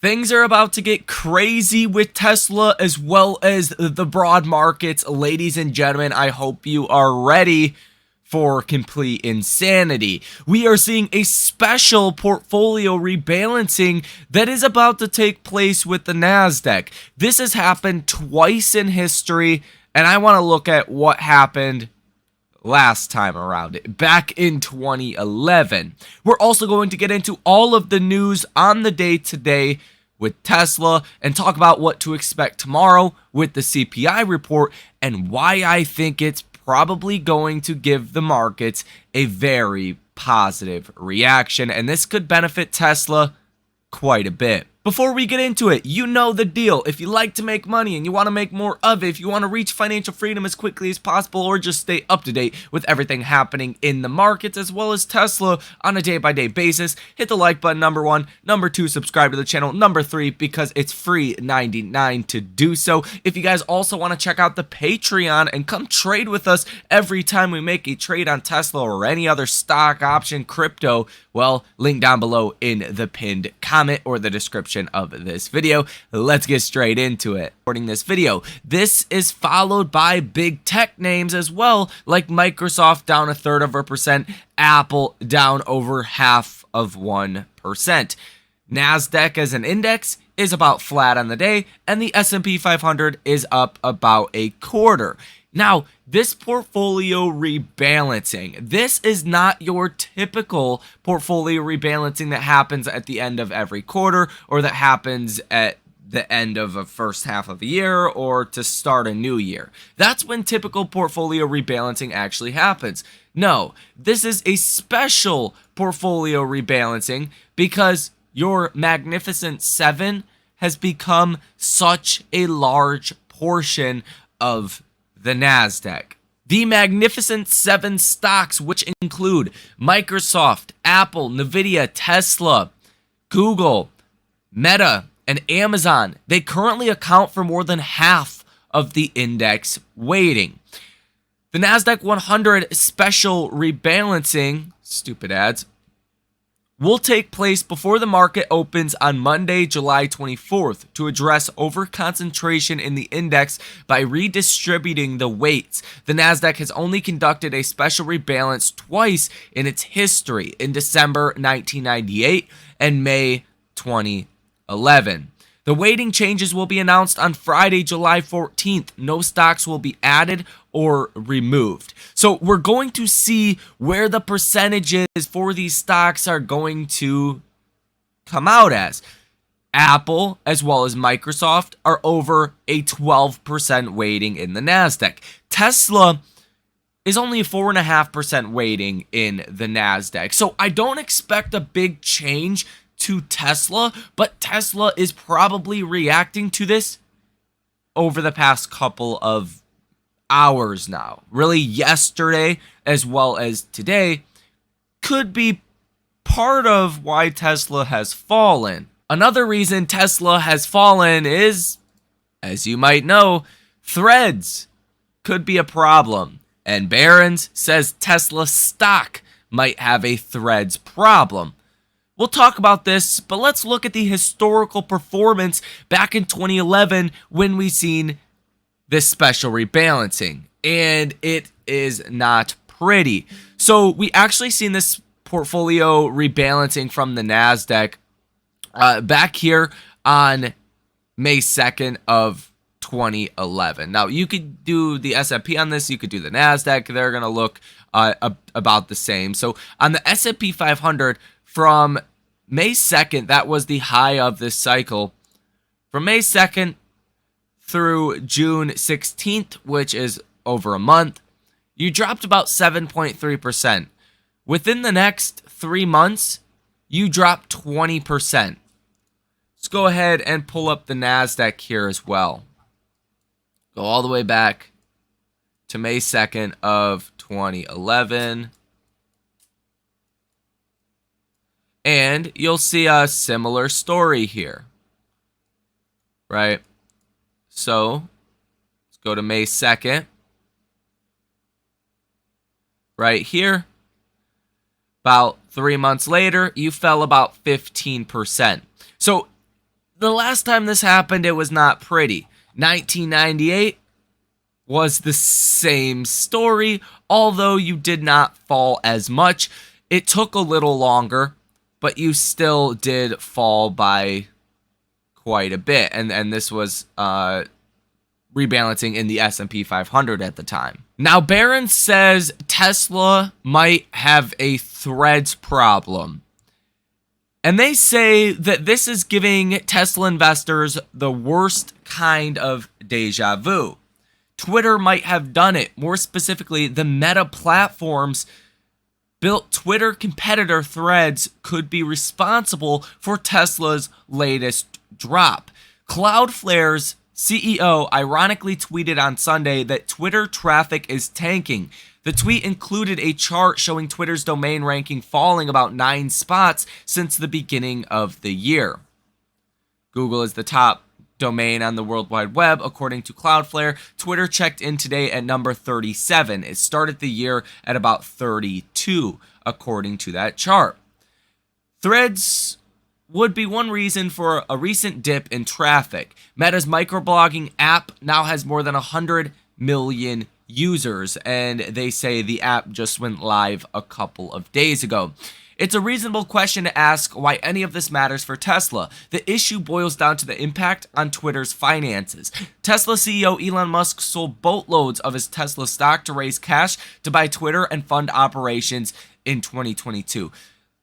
Things are about to get crazy with Tesla as well as the broad markets. Ladies and gentlemen, I hope you are ready for complete insanity. We are seeing a special portfolio rebalancing that is about to take place with the Nasdaq. This has happened twice in history, and I want to look at what happened last time around, back in 2011. We're also going to get into all of the news on the day today with Tesla and talk about what to expect tomorrow with the CPI report and why I think it's probably going to give the markets a very positive reaction, and this could benefit Tesla quite a bit. Before we get into it, you know the deal. If you like to make money and you want to make more of it, if you want to reach financial freedom as quickly as possible, or just stay up to date with everything happening in the markets as well as Tesla on a day-by-day basis, hit the like button, number 1. Number 2, subscribe to the channel. Number 3, because it's free 99 to do so. If you guys also want to check out the Patreon and come trade with us every time we make a trade on Tesla or any other stock, option, crypto, well, link down below in the pinned comment or the description of this video. Let's get straight into it. Recording this video, this is followed by big tech names as well, like Microsoft down 1/3%, Apple down over 0.5%. Nasdaq as an index is about flat on the day, and the S&P 500 is up about 1/4. Now, this portfolio rebalancing, this is not your typical portfolio rebalancing that happens at the end of every quarter or that happens at the end of a first half of a year or to start a new year. That's when typical portfolio rebalancing actually happens. No, this is a special portfolio rebalancing because your Magnificent Seven has become such a large portion of the Nasdaq. The Magnificent Seven stocks, which include Microsoft, Apple, Nvidia, Tesla, Google, Meta, and Amazon, they currently account for more than half of the index weighting. The Nasdaq 100 special rebalancing, stupid ads, will take place before the market opens on Monday, July 24th to address overconcentration in the index by redistributing the weights. The Nasdaq has only conducted a special rebalance twice in its history, in December 1998 and May 2011. The weighting changes will be announced on Friday, July 14th. No stocks will be added or removed. So we're going to see where the percentages for these stocks are going to come out as. Apple, as well as Microsoft, are over a 12% weighting in the Nasdaq. Tesla is only a 4.5% weighting in the Nasdaq. So I don't expect a big change to Tesla, but Tesla is probably reacting to this over the past couple of hours now. Really, yesterday as well as today could be part of why Tesla has fallen. Another reason Tesla has fallen is, as you might know, Threads could be a problem. And Barron's says Tesla stock might have a Threads problem. We'll talk about this, but let's look at the historical performance back in 2011 when we seen this special rebalancing, and it is not pretty. So we actually seen this portfolio rebalancing from the Nasdaq back here on May 2nd of 2011. Now, you could do the S&P on this, you could do the Nasdaq, they're going to look about the same. So on the S&P 500, from May 2nd, that was the high of this cycle. From May 2nd through June 16th, which is over a month, you dropped about 7.3%. Within the next 3 months, you dropped 20%. Let's go ahead and pull up the Nasdaq here as well. Go all the way back to May 2nd of 2011. And you'll see a similar story here, right? So let's go to May 2nd. Right here, about 3 months later, you fell about 15%. So the last time this happened, it was not pretty. 1998 was the same story, although you did not fall as much. It took a little longer, but you still did fall by quite a bit. And this was rebalancing in the S&P 500 at the time. Now, Barron says Tesla might have a Threads problem. And they say that this is giving Tesla investors the worst kind of deja vu. Twitter might have done it. More specifically, the Meta platforms built Twitter competitor Threads could be responsible for Tesla's latest drop. Cloudflare's CEO ironically tweeted on Sunday that Twitter traffic is tanking. The tweet included a chart showing Twitter's domain ranking falling about 9 spots since the beginning of the year. Google is the top domain on the World Wide Web, according to Cloudflare. Twitter checked in today at number 37. It started the year at about 32, according to that chart. Threads would be one reason for a recent dip in traffic. Meta's microblogging app now has more than 100 million users, and they say the app just went live a couple of days ago. It's a reasonable question to ask why any of this matters for Tesla. The issue boils down to the impact on Twitter's finances. Tesla CEO Elon Musk sold boatloads of his Tesla stock to raise cash to buy Twitter and fund operations in 2022.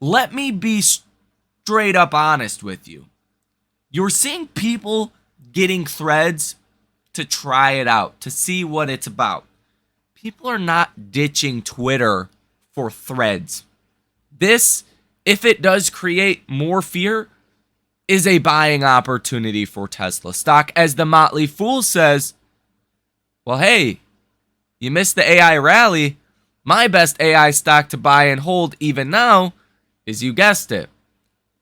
Let me be straight up honest with you. You're seeing people getting Threads to try it out, to see what it's about. People are not ditching Twitter for Threads. This, if it does create more fear, is a buying opportunity for Tesla stock. As the Motley Fool says, well, hey, you missed the AI rally. My best AI stock to buy and hold even now is, you guessed it,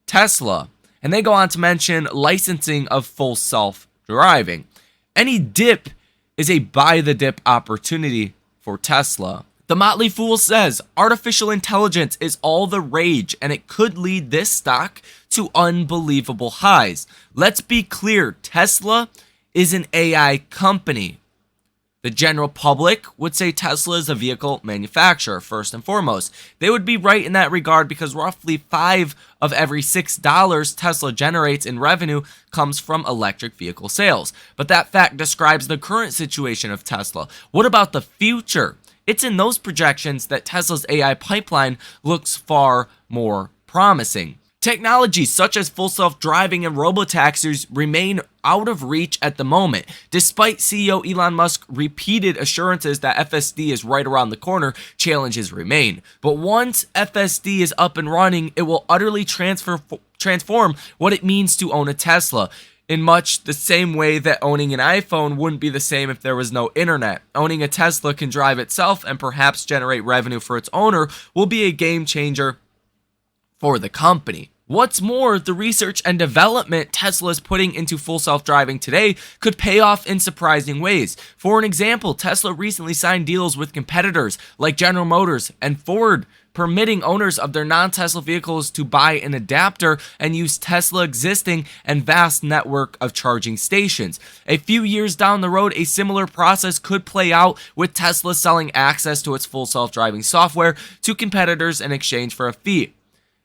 Tesla. And they go on to mention licensing of full self-driving. Any dip is a buy the dip opportunity for Tesla. The Motley Fool says artificial intelligence is all the rage and it could lead this stock to unbelievable highs. Let's be clear, Tesla is an AI company. The general public would say Tesla is a vehicle manufacturer, first and foremost. They would be right in that regard because roughly 5 of every $6 Tesla generates in revenue comes from electric vehicle sales. But that fact describes the current situation of Tesla. What about the future? It's in those projections that Tesla's AI pipeline looks far more promising. Technologies such as full self-driving and robotaxis remain out of reach at the moment. Despite CEO Elon Musk's repeated assurances that FSD is right around the corner, challenges remain. But once FSD is up and running, it will utterly transform what it means to own a Tesla. In much the same way that owning an iPhone wouldn't be the same if there was no internet. Owning a Tesla can drive itself and perhaps generate revenue for its owner will be a game changer for the company. What's more, the research and development Tesla is putting into full self-driving today could pay off in surprising ways. For an example, Tesla recently signed deals with competitors like General Motors and Ford, permitting owners of their non-Tesla vehicles to buy an adapter and use Tesla existing and vast network of charging stations. A few years down the road, a similar process could play out with Tesla selling access to its full self-driving software to competitors in exchange for a fee.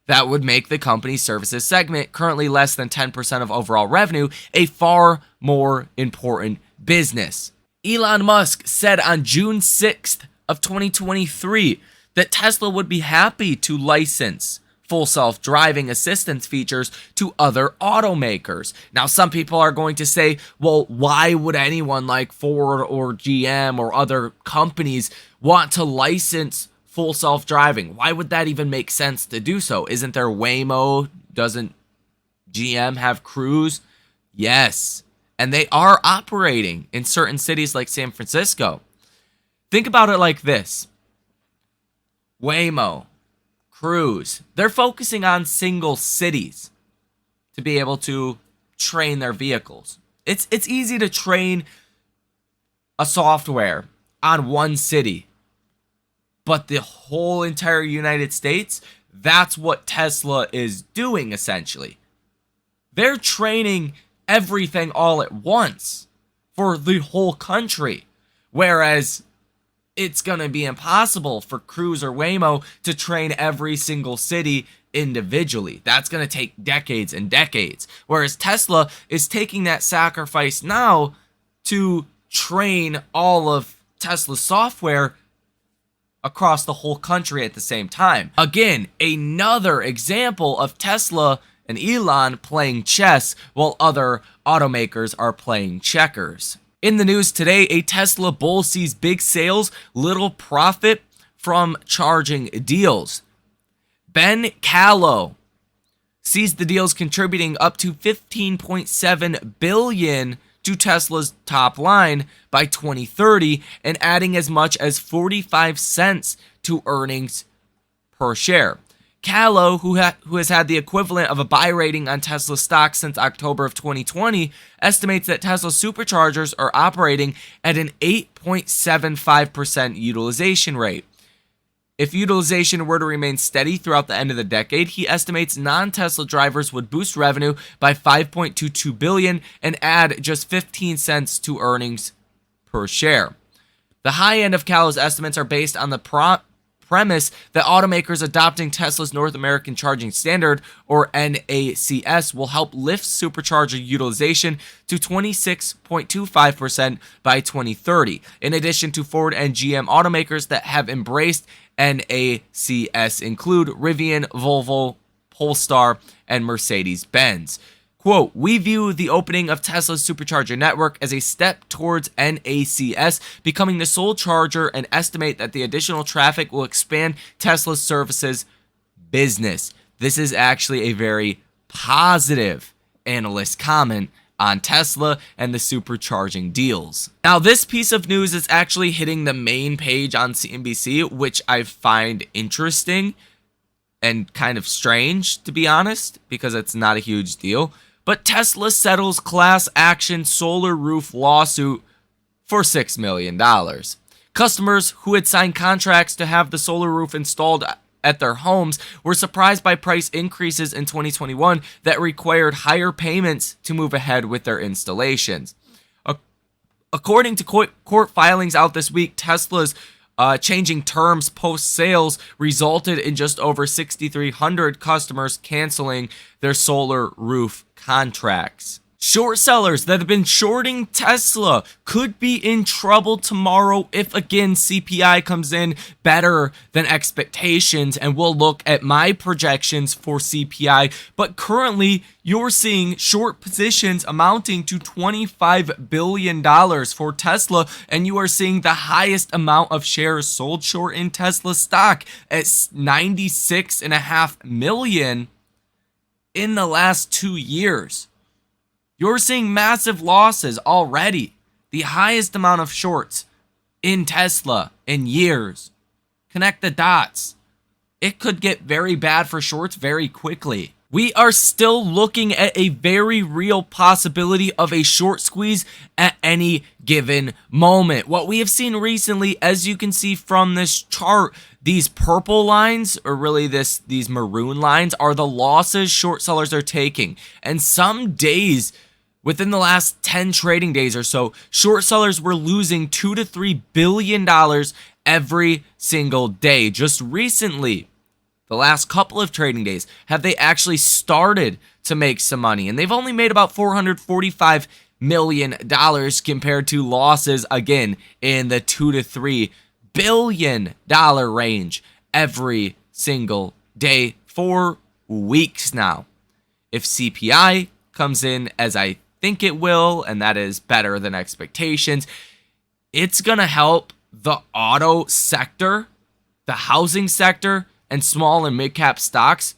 That would make the company's services segment, currently less than 10% of overall revenue, a far more important business. Elon Musk said on June 6th of 2023 that Tesla would be happy to license full self-driving assistance features to other automakers. Now, some people are going to say, well, why would anyone like Ford or GM or other companies want to license full self-driving? Why would that even make sense to do so? Isn't there Waymo? Doesn't GM have Cruise? Yes. And they are operating in certain cities like San Francisco. Think about it like this. Waymo, Cruise, they're focusing on single cities to be able to train their vehicles. It's easy to train a software on one city. But the whole entire United States, that's what Tesla is doing essentially. They're training everything all at once for the whole country. Whereas it's going to be impossible for Cruise or Waymo to train every single city individually. That's going to take decades and decades. Whereas Tesla is taking that sacrifice now to train all of Tesla's software across the whole country at the same time. Again, another example of Tesla and Elon playing chess while other automakers are playing checkers. In the news today, a Tesla bull sees big sales, little profit from charging deals. Ben Callow sees the deals contributing up to $15.7 billion to Tesla's top line by 2030 and adding as much as 45 cents to earnings per share. Callow, who has had the equivalent of a buy rating on Tesla stock since October of 2020, estimates that Tesla superchargers are operating at an 8.75% utilization rate. If utilization were to remain steady throughout the end of the decade, he estimates non-Tesla drivers would boost revenue by $5.22 billion and add just 15 cents to earnings per share. The high end of Callow's estimates are based on the premise that automakers adopting Tesla's North American Charging Standard, or NACS, will help lift supercharger utilization to 26.25% by 2030, in addition to Ford and GM automakers that have embraced NACS include Rivian, Volvo, Polestar, and Mercedes-Benz. Quote, "We view the opening of Tesla's supercharger network as a step towards NACS becoming the sole charger and estimate that the additional traffic will expand Tesla's services business." This is actually a very positive analyst comment on Tesla and the supercharging deals. Now, this piece of news is actually hitting the main page on CNBC, which I find interesting and kind of strange, to be honest, because it's not a huge deal. But Tesla settles class action solar roof lawsuit for $6 million. Customers who had signed contracts to have the solar roof installed at their homes were surprised by price increases in 2021 that required higher payments to move ahead with their installations. According to court filings out this week, Tesla's changing terms post-sales resulted in just over 6,300 customers canceling their solar roof contracts. Short sellers that have been shorting Tesla could be in trouble tomorrow if, again, CPI comes in better than expectations, and we'll look at my projections for CPI. But currently, you're seeing short positions amounting to $25 billion for Tesla, and you are seeing the highest amount of shares sold short in Tesla stock at 96.5 million in the last 2 years. You're seeing massive losses already. The highest amount of shorts in Tesla in years. Connect the dots. It could get very bad for shorts very quickly. We are still looking at a very real possibility of a short squeeze at any given moment. What we have seen recently, as you can see from this chart, these purple lines, or really these maroon lines, are the losses short sellers are taking. And some days, within the last 10 trading days or so, short sellers were losing $2 to $3 billion every single day. Just recently, the last couple of trading days, have they actually started to make some money. And they've only made about $445 million compared to losses, again, in the $2 to $3 billion range every single day for weeks now. If CPI comes in as I think it will, and that is better than expectations, it's going to help the auto sector, the housing sector, and small and mid-cap stocks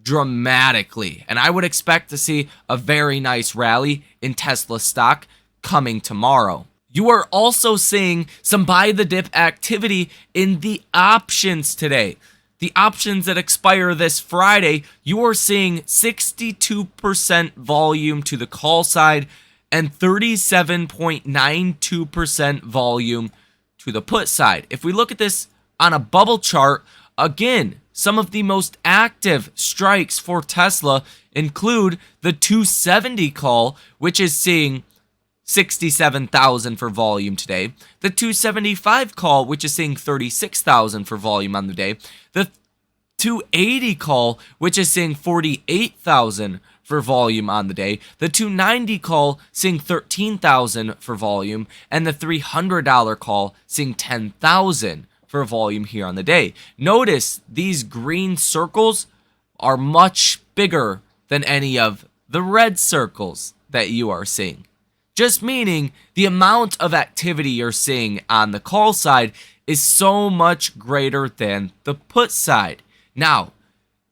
dramatically. And I would expect to see a very nice rally in Tesla stock coming tomorrow. You are also seeing some buy-the-dip activity in the options today. The options that expire this Friday, you are seeing 62% volume to the call side and 37.92% volume to the put side. If we look at this on a bubble chart, again, some of the most active strikes for Tesla include the 270 call, which is seeing 67,000 for volume today. The 275 call, which is seeing 36,000 for volume on the day. The 280 call, which is seeing 48,000 for volume on the day. The 290 call seeing 13,000 for volume, and the $300 call seeing 10,000 for volume here on the day. Notice these green circles are much bigger than any of the red circles that you are seeing. Just meaning the amount of activity you're seeing on the call side is so much greater than the put side. Now,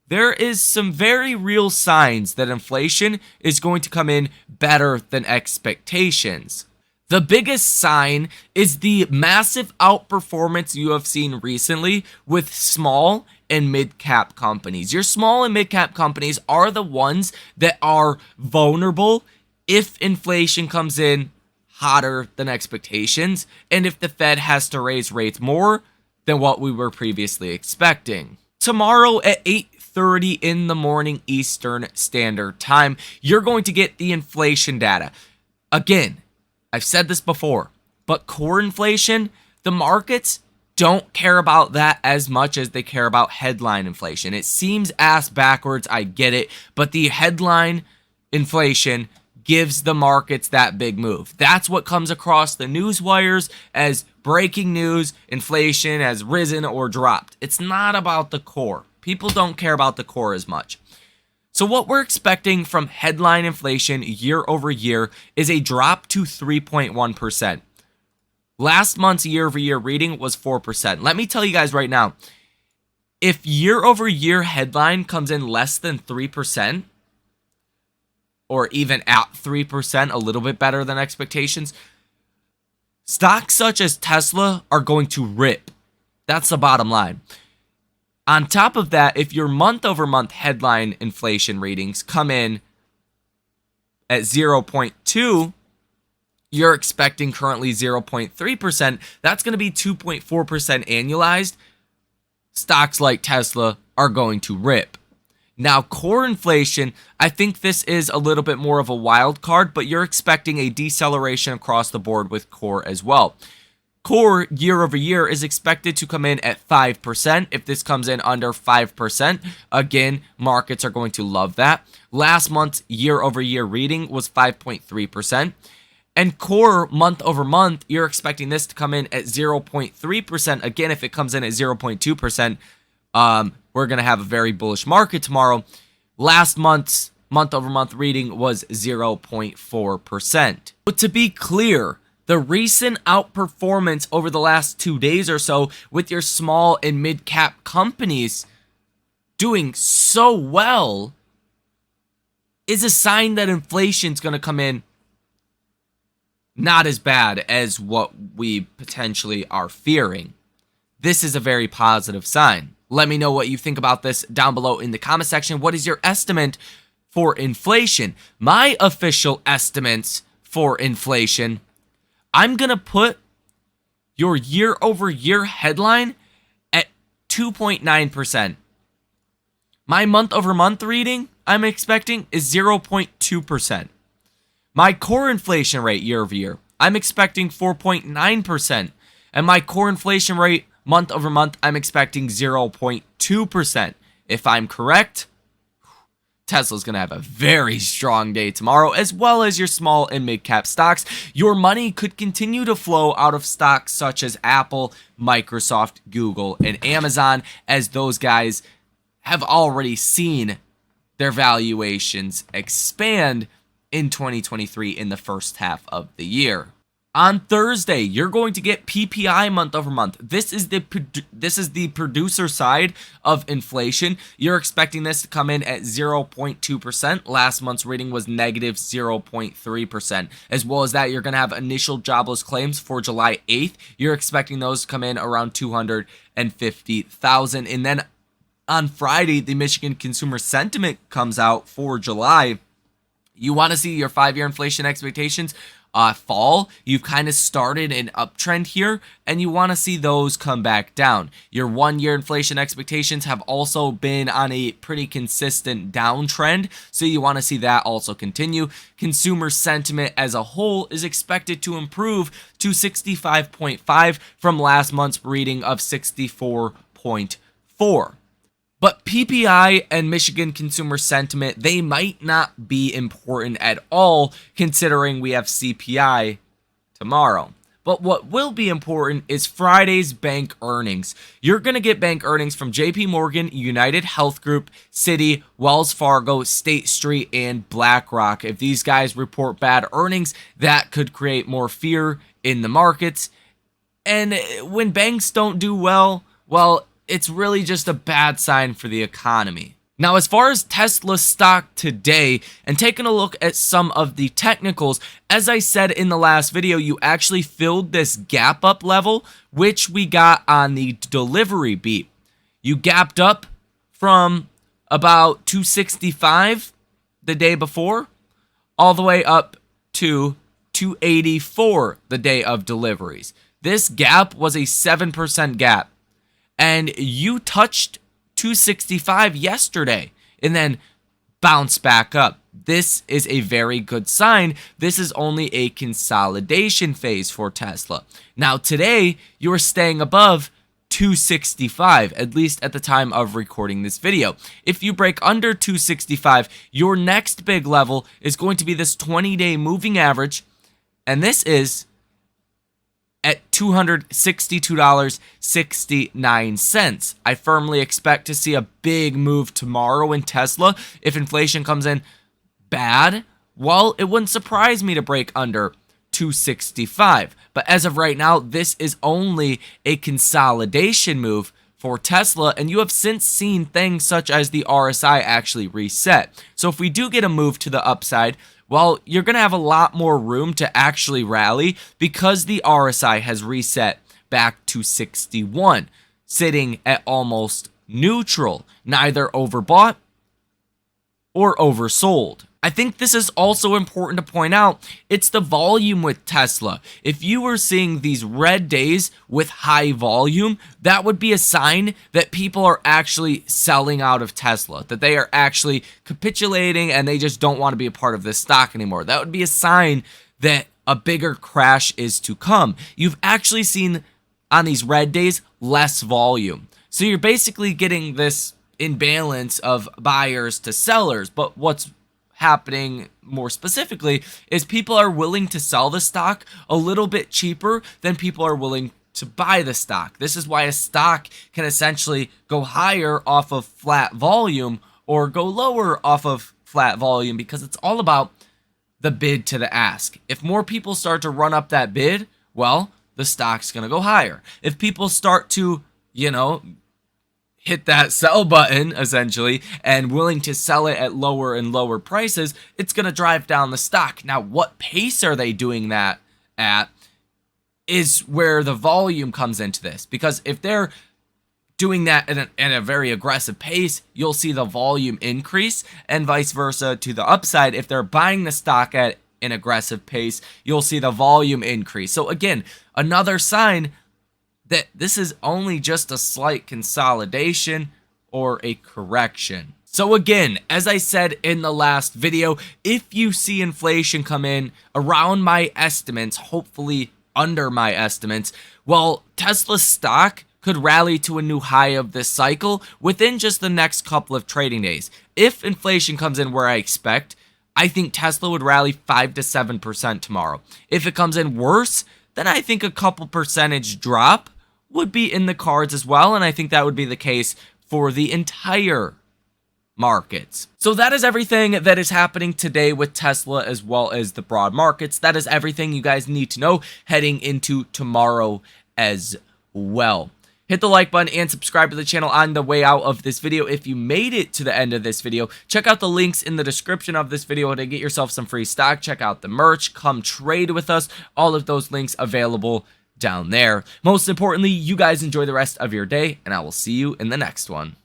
there is some very real signs that inflation is going to come in better than expectations. The biggest sign is the massive outperformance you have seen recently with small and mid-cap companies. Your small and mid-cap companies are the ones that are vulnerable if inflation comes in hotter than expectations, and if the Fed has to raise rates more than what we were previously expecting. Tomorrow at 8:30 in the morning Eastern Standard Time, you're going to get the inflation data. Again, I've said this before, but core inflation, the markets don't care about that as much as they care about headline inflation. It seems ass backwards, I get it, but the headline inflation gives the markets that big move. That's what comes across the news wires as breaking news. Inflation has risen or dropped. It's not about the core. People don't care about the core as much. So what we're expecting from headline inflation year over year is a drop to 3.1%. Last month's year over year reading was 4%. Let me tell you guys right now, if year over year headline comes in less than 3%, or even at 3%, a little bit better than expectations, stocks such as Tesla are going to rip. That's the bottom line. On top of that, if your month-over-month headline inflation readings come in at 0.2, you're expecting currently 0.3%, that's going to be 2.4% annualized. Stocks like Tesla are going to rip. Now, core inflation, I think this is a little bit more of a wild card, but you're expecting a deceleration across the board with core as well. Core year over year is expected to come in at 5%. If this comes in under 5%, again, markets are going to love that. Last month's year over year reading was 5.3%. And core month over month, you're expecting this to come in at 0.3%. Again, if it comes in at 0.2%, we're going to have a very bullish market tomorrow. Last month's month over month reading was 0.4%. But to be clear, the recent outperformance over the last 2 days or so with your small and mid cap companies doing so well is a sign that inflation's going to come in not as bad as what we potentially are fearing. This is a very positive sign. Let me know what you think about this down below in the comment section. What is your estimate for inflation? My official estimates for inflation, I'm going to put your year over year headline at 2.9%. My month over month reading I'm expecting is 0.2%. My core inflation rate year over year, I'm expecting 4.9%. And my core inflation rate month over month, I'm expecting 0.2%. If I'm correct, Tesla's going to have a very strong day tomorrow, as well as your small and mid-cap stocks. Your money could continue to flow out of stocks such as Apple, Microsoft, Google, and Amazon, as those guys have already seen their valuations expand in 2023 in the first half of the year. On Thursday, you're going to get PPI month over month. This is the producer side of inflation. You're expecting this to come in at 0.2%. Last month's reading was negative 0.3%. As well as that, you're going to have initial jobless claims for July 8th. You're expecting those to come in around 250,000. And then on Friday, the Michigan Consumer Sentiment comes out for July. You want to see your 5-year inflation expectations? fall. You've kind of started an uptrend here, and you want to see those come back down. Your 1-year inflation expectations have also been on a pretty consistent downtrend, so you want to see that also continue. Consumer sentiment as a whole is expected to improve to 65.5 from last month's reading of 64.4. But PPI and Michigan consumer sentiment, they might not be important at all considering we have CPI tomorrow. But what will be important is Friday's bank earnings. You're going to get bank earnings from JP Morgan, United Health Group, Citi, Wells Fargo, State Street, and BlackRock. If these guys report bad earnings, that could create more fear in the markets. And when banks don't do well, it's really just a bad sign for the economy. Now, as far as Tesla stock today, and taking a look at some of the technicals, as I said in the last video, you actually filled this gap up level, which we got on the delivery beat. You gapped up from about 265 the day before, all the way up to 284 the day of deliveries. This gap was a 7% gap. And you touched 265 yesterday and then bounced back up. This is a very good sign. This is only a consolidation phase for Tesla. Now today, you're staying above 265, at least at the time of recording this video. If you break under 265, your next big level is going to be this 20-day moving average, and this is at $262.69. I firmly expect to see a big move tomorrow in Tesla. If inflation comes in bad, well, it wouldn't surprise me to break under 265. But as of right now, this is only a consolidation move for Tesla, and you have since seen things such as the RSI actually reset. So if we do get a move to the upside, well, you're going to have a lot more room to actually rally because the RSI has reset back to 61, sitting at almost neutral, neither overbought or oversold. I think this is also important to point out. It's the volume with Tesla. If you were seeing these red days with high volume, that would be a sign that people are actually selling out of Tesla, that they are actually capitulating and they just don't want to be a part of this stock anymore. That would be a sign that a bigger crash is to come. You've actually seen on these red days less volume. So you're basically getting this imbalance of buyers to sellers, but what's happening more specifically is people are willing to sell the stock a little bit cheaper than people are willing to buy the stock. This is why a stock can essentially go higher off of flat volume or go lower off of flat volume, because it's all about the bid to the ask. If more people start to run up that bid, well, the stock's going to go higher. If people start to, hit that sell button, essentially, and willing to sell it at lower and lower prices, it's going to drive down the stock. Now, what pace are they doing that at is where the volume comes into this. Because if they're doing that at a very aggressive pace, you'll see the volume increase, and vice versa to the upside. If they're buying the stock at an aggressive pace, you'll see the volume increase. So again, another sign that this is only just a slight consolidation or a correction. So again, as I said in the last video, if you see inflation come in around my estimates, hopefully under my estimates, well, Tesla stock could rally to a new high of this cycle within just the next couple of trading days. If inflation comes in where I expect, I think Tesla would rally 5 to 7% tomorrow. If it comes in worse, then I think a couple percentage drop would be in the cards as well, and I think that would be the case for the entire markets. So that is everything that is happening today with Tesla as well as the broad markets. That is everything you guys need to know heading into tomorrow as well. Hit the like button and subscribe to the channel on the way out of this video. If you made it to the end of this video, check out the links in the description of this video to get yourself some free stock. Check out the merch, come trade with us. All of those links available down there. Most importantly, you guys enjoy the rest of your day, and I will see you in the next one.